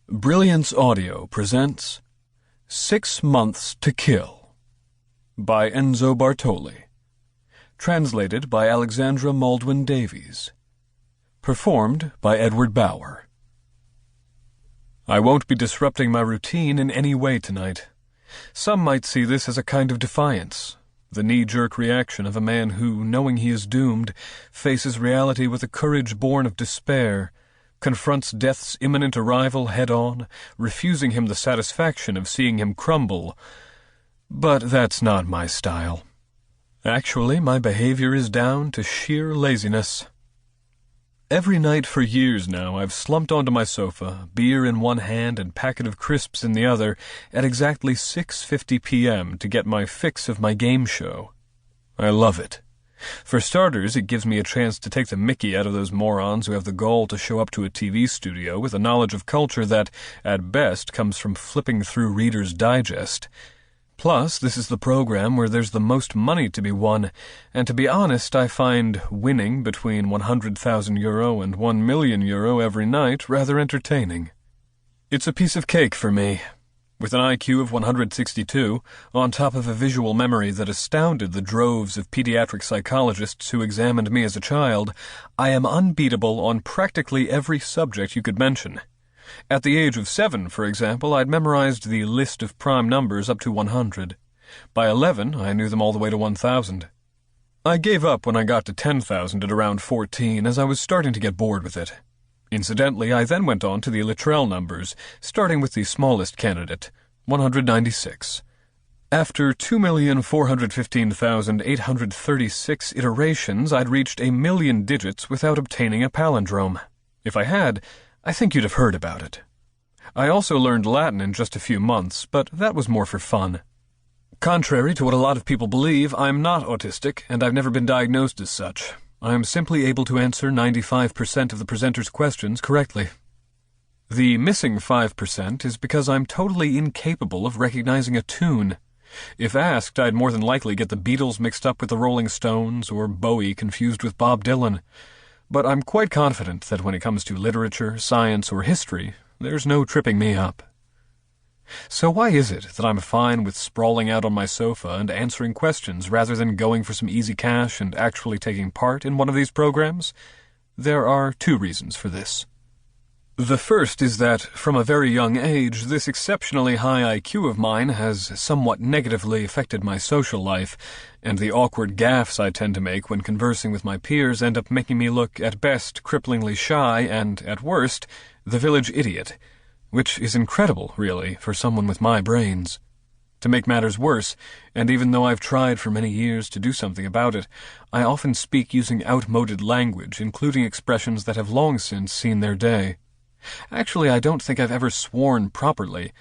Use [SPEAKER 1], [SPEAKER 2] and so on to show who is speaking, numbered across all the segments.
[SPEAKER 1] Brilliance Audio presents 6 Months to Kill by Enzo Bartoli. Translated by Alexandra Maldwin Davies. Performed by Edward Bauer. I won't be disrupting my routine in any way tonight. Some might see this as a kind of defiance, the knee-jerk reaction of a man who, knowing he is doomed, faces reality with a courage born of despair, confronts death's imminent arrival head-on, refusing him the satisfaction of seeing him crumble. But that's not my style. Actually, my behavior is down to sheer laziness. Every night for years now I've slumped onto my sofa, beer in one hand and packet of crisps in the other, at exactly 6:50 p.m. to get my fix of my game show. I love it. For starters, it gives me a chance to take the mickey out of those morons who have the gall to show up to a TV studio with a knowledge of culture that, at best, comes from flipping through Reader's Digest. Plus, this is the program where there's the most money to be won, and to be honest, I find winning between €100,000 and €1,000,000 every night rather entertaining. It's a piece of cake for me. With an IQ of 162, on top of a visual memory that astounded the droves of pediatric psychologists who examined me as a child, I am unbeatable on practically every subject you could mention. At the age of 7, for example, I'd memorized the list of prime numbers up to 100. By 11, I knew them all the way to 1,000. I gave up when I got to 10,000 at around 14, as I was starting to get bored with it. Incidentally, I then went on to the Luttrell numbers, starting with the smallest candidate, 196. After 2,415,836 iterations, I'd reached 1,000,000 digits without obtaining a palindrome. If I had, I think you'd have heard about it. I also learned Latin in just a few months, but that was more for fun. Contrary to what a lot of people believe, I'm not autistic, and I've never been diagnosed as such. I am simply able to answer 95% of the presenter's questions correctly. The missing 5% is because I'm totally incapable of recognizing a tune. If asked, I'd more than likely get the Beatles mixed up with the Rolling Stones or Bowie confused with Bob Dylan. But I'm quite confident that when it comes to literature, science, or history, there's no tripping me up. So why is it that I'm fine with sprawling out on my sofa and answering questions rather than going for some easy cash and actually taking part in one of these programs? There are 2 reasons for this. The first is that, from a very young age, this exceptionally high IQ of mine has somewhat negatively affected my social life, and the awkward gaffes I tend to make when conversing with my peers end up making me look, at best, cripplingly shy and, at worst, the village idiot, which is incredible, really, for someone with my brains. To make matters worse, and even though I've tried for many years to do something about it, I often speak using outmoded language, including expressions that have long since seen their day. Actually, I don't think I've ever sworn properly,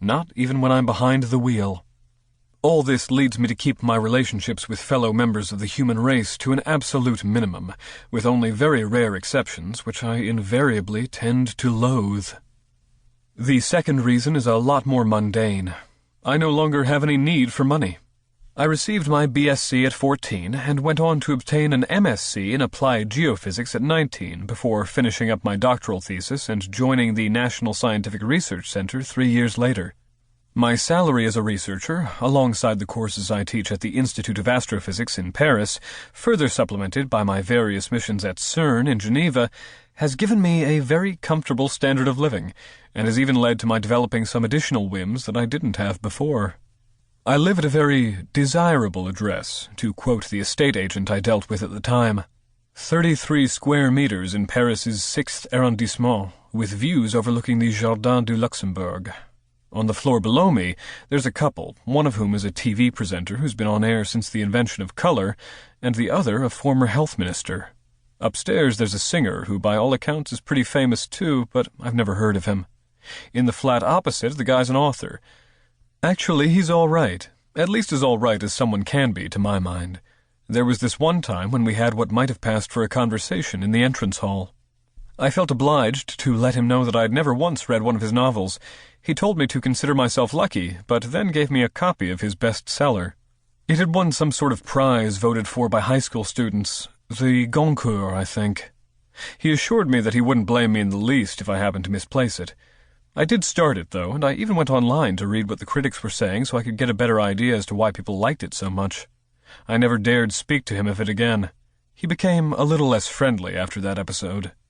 [SPEAKER 1] not even when I'm behind the wheel. All this leads me to keep my relationships with fellow members of the human race to an absolute minimum, with only very rare exceptions, which I invariably tend to loathe. The second reason is a lot more mundane. I no longer have any need for money. I received my BSc at 14 and went on to obtain an MSc in Applied Geophysics at 19 before finishing up my doctoral thesis and joining the National Scientific Research Center 3 years later. My salary as a researcher, alongside the courses I teach at the Institute of Astrophysics in Paris, further supplemented by my various missions at CERN in Geneva, has given me a very comfortable standard of living, and has even led to my developing some additional whims that I didn't have before. I live at a very desirable address, to quote the estate agent I dealt with at the time. 33 square meters in Paris's 6th arrondissement, with views overlooking the Jardin du Luxembourg. On the floor below me, there's a couple, one of whom is a TV presenter who's been on air since the invention of color, and the other a former health minister. Upstairs there's a singer who by all accounts is pretty famous too, but I've never heard of him. In the flat opposite, the guy's an author. Actually, he's all right. At least as all right as someone can be, to my mind. There was this one time when we had what might have passed for a conversation in the entrance hall. I felt obliged to let him know that I had never once read one of his novels. He told me to consider myself lucky, but then gave me a copy of his bestseller. It had won some sort of prize voted for by high school students, the Goncourt, I think. He assured me that he wouldn't blame me in the least if I happened to misplace it. I did start it, though, and I even went online to read what the critics were saying so I could get a better idea as to why people liked it so much. I never dared speak to him of it again. He became a little less friendly after that episode.